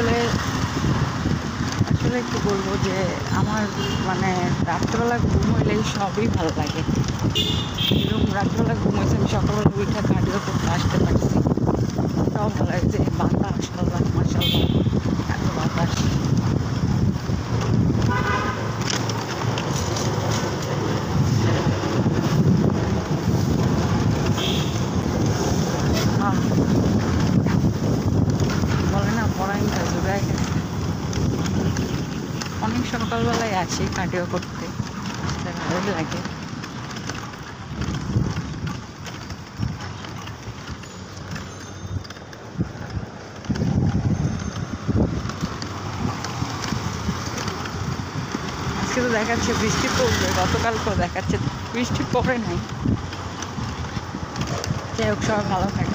আসলে আসলে কি বলবো যে আমার মানে রাত্রেবেলা ঘুম হইলেই সবই ভালো লাগে। এরকম রাত্রেবেলা ঘুম হয়েছে, আমি সকালবেলা উঠে কার্ডিও করতে আসতে পারছি, সব ভালো লাগে। যে বাতাস আল্লাহ মাশাআল্লাহ, এত বাতাস। বলে না পরাইনটা জোগায় গেছে। অনেক সকালবেলায় আসি কার্ডিও করতে, ভালোই লাগে। আজকে তো দেখাচ্ছে বৃষ্টি পড়বে, গতকালকেও দেখাচ্ছে বৃষ্টি পড়ে নাই। যাই হোক, সবাই ভালো থাকে।